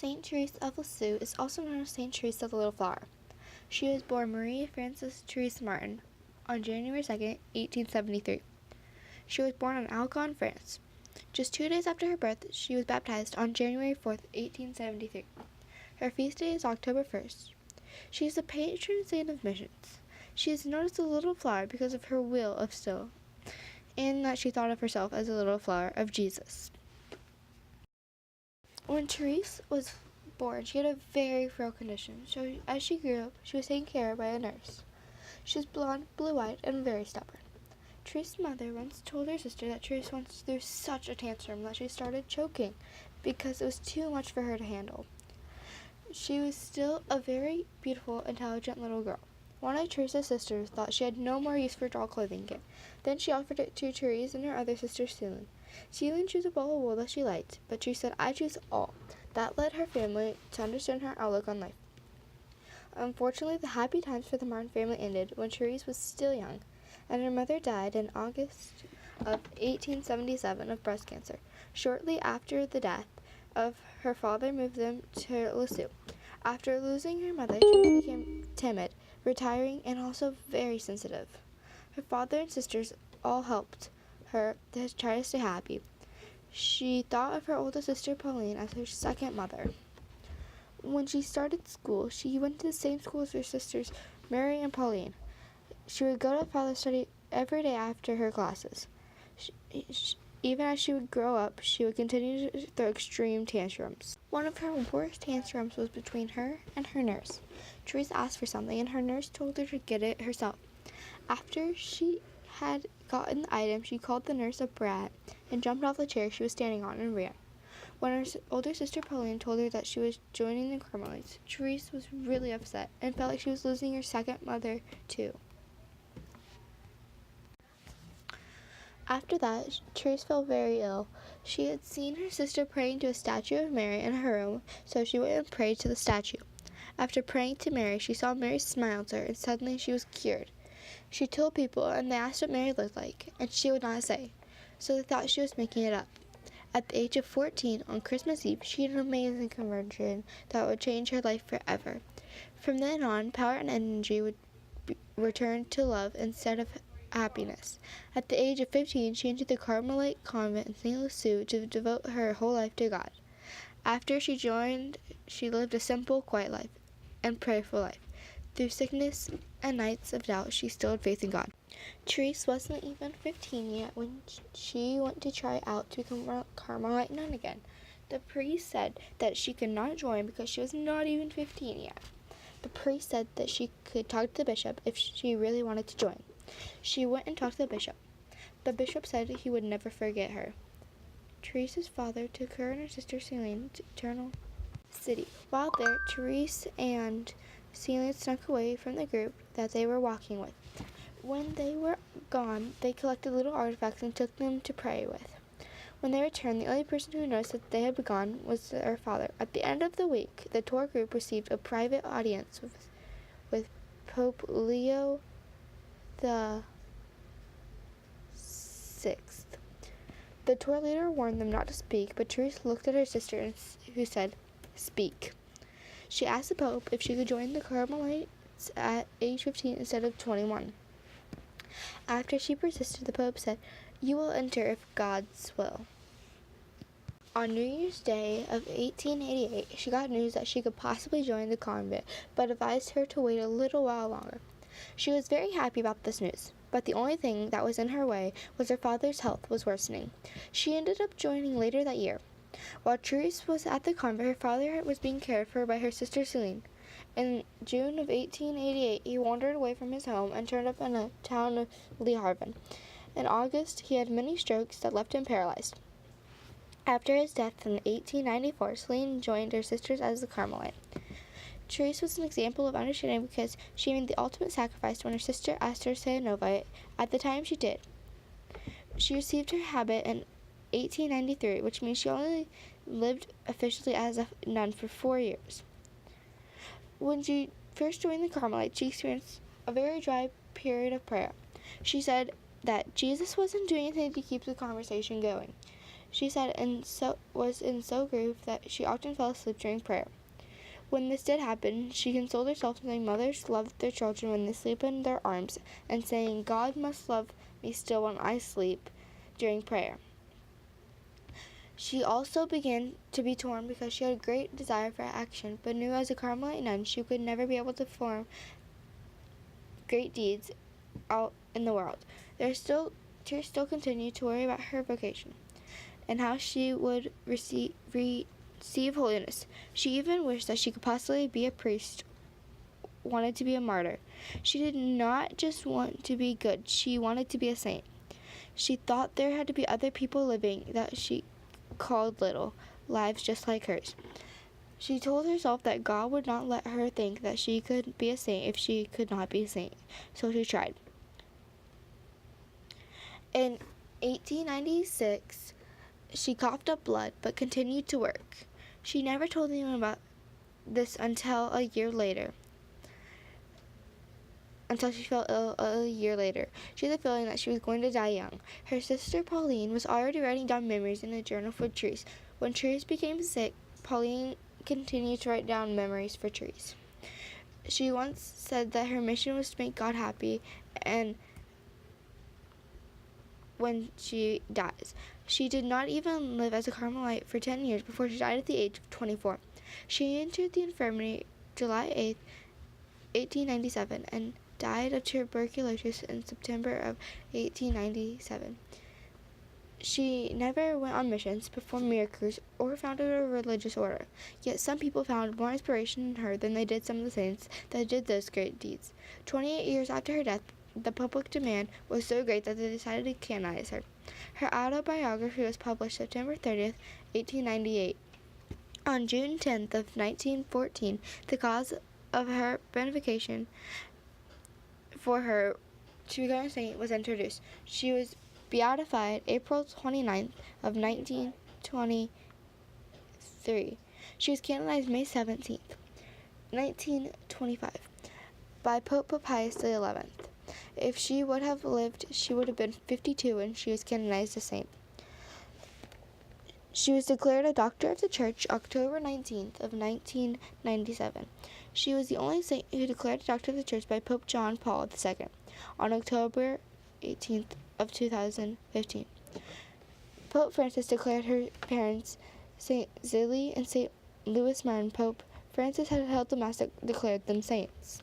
Saint Therese of Lisieux is also known as Saint Therese of the Little Flower. She was born Marie Frances Therese Martin on January 2nd, 1873. She was born in Algon, France. Just 2 days after her birth, she was baptized on January 4th, 1873. Her feast day is October 1st. She is the patron saint of missions. She is known as the Little Flower because of her will of still, and that she thought of herself as a little flower of Jesus. When Therese was born, she had a very frail condition, so as she grew up, she was taken care of by a nurse. She was blonde, blue-eyed, and very stubborn. Therese's mother once told her sister that Therese once threw such a tantrum that she started choking because it was too much for her to handle. She was still a very beautiful, intelligent little girl. One of Therese's sisters thought she had no more use for doll clothing kit. Then she offered it to Therese and her other sister, Celine. Celine chose a ball of wool that she liked, but she said, "I choose all." That led her family to understand her outlook on life. Unfortunately, the happy times for the Martin family ended when Therese was still young, and her mother died in August of 1877 of breast cancer. Shortly after the death of her father moved them to Lisieux. After losing her mother, Therese became timid, retiring, and also very sensitive. Her father and sisters all helped her to try to stay happy. She thought of her oldest sister Pauline as her second mother. When she started school, she went to the same school as her sisters Mary and Pauline. She would go to Father's study every day after her classes. Even as she would grow up, she would continue to throw extreme tantrums. One of her worst tantrums was between her and her nurse. Therese asked for something, and her nurse told her to get it herself. After she had gotten the item, she called the nurse a brat and jumped off the chair she was standing on and ran. When her older sister Pauline told her that she was joining the Carmelites, Therese was really upset and felt like she was losing her second mother too. After that, Therese felt very ill. She had seen her sister praying to a statue of Mary in her room, so she went and prayed to the statue. After praying to Mary, she saw Mary smile at her, and suddenly she was cured. She told people, and they asked what Mary looked like, and she would not say, so they thought she was making it up. At the age of 14, on Christmas Eve, she had an amazing conversion that would change her life forever. From then on, power and energy would return to love instead of happiness. At the age of 15, she entered the Carmelite convent in St. Lisieux to devote her whole life to God. After she joined, she lived a simple, quiet life and prayerful life. Through sickness and nights of doubt, she still had faith in God. Therese wasn't even 15 yet when she went to try out to become a Carmelite nun again. The priest said that she could not join because she was not even 15 yet. The priest said that she could talk to the bishop if she really wanted to join. She went and talked to the bishop. The bishop said he would never forget her. Therese's father took her and her sister Celine to Eternal City. While there, Therese and Celine snuck away from the group that they were walking with. When they were gone, they collected little artifacts and took them to pray with. When they returned, the only person who noticed that they had gone was their father. At the end of the week, the tour group received a private audience with Pope Leo the Sixth. The tour leader warned them not to speak, but Therese looked at her sister who said, "Speak." She asked the Pope if she could join the Carmelites at age 15 instead of 21. After she persisted, the Pope said, "You will enter if God's will." On New Year's Day of 1888, she got news that she could possibly join the convent, but advised her to wait a little while longer. She was very happy about this news, but the only thing that was in her way was her father's health was worsening. She ended up joining later that year. While Therese was at the convent, her father was being cared for by her sister Celine. In June of 1888, he wandered away from his home and turned up in the town of Le Havre. In August, he had many strokes that left him paralyzed. After his death in 1894, Celine joined her sisters as a Carmelite. Therese was an example of understanding because she made the ultimate sacrifice when her sister asked her to say a novitiate. At the time, she did. She received her habit in 1893, which means she only lived officially as a nun for 4 years. When she first joined the Carmelites, she experienced a very dry period of prayer. She said that Jesus wasn't doing anything to keep the conversation going. She said was so grieved that she often fell asleep during prayer. When this did happen, she consoled herself saying mothers love their children when they sleep in their arms, and saying, God must love me still when I sleep during prayer. She also began to be torn because she had a great desire for action, but knew as a Carmelite nun she could never be able to perform great deeds out in the world. Tears still continued to worry about her vocation and how she would receive holiness. She even wished that she could possibly be a priest, wanted to be a martyr. She did not just want to be good, she wanted to be a saint. She thought there had to be other people living that she called little, lives just like hers. She told herself that God would not let her think that she could be a saint if she could not be a saint, so she tried. In 1896, she coughed up blood but continued to work. She never told anyone about this until she fell ill a year later. She had the feeling that she was going to die young. Her sister Pauline was already writing down memories in a journal for Therese. When Therese became sick, Pauline continued to write down memories for Therese. She once said that her mission was to make God happy, and when she dies. She did not even live as a Carmelite for 10 years before she died at the age of 24. She entered the infirmary July 8, 1897, and died of tuberculosis in September of 1897. She never went on missions, performed miracles, or founded a religious order. Yet some people found more inspiration in her than they did some of the saints that did those great deeds. 28 years after her death, the public demand was so great that they decided to canonize her. Her autobiography was published September 30th, 1898. On June 10th of 1914, the cause of her beatification for her to become a saint was introduced. She was beatified April 29th of 1923. She was canonized May 17th, 1925, by Pope Pius XI. If she would have lived, she would have been 52 when she was canonized a saint. She was declared a Doctor of the Church October 19th of 1997. She was the only saint who declared a Doctor of the Church by Pope John Paul II on October 18th of 2015. Pope Francis declared her parents Saint Zélie and Saint Louis Marin. Pope Francis had held the Mass that declared them saints.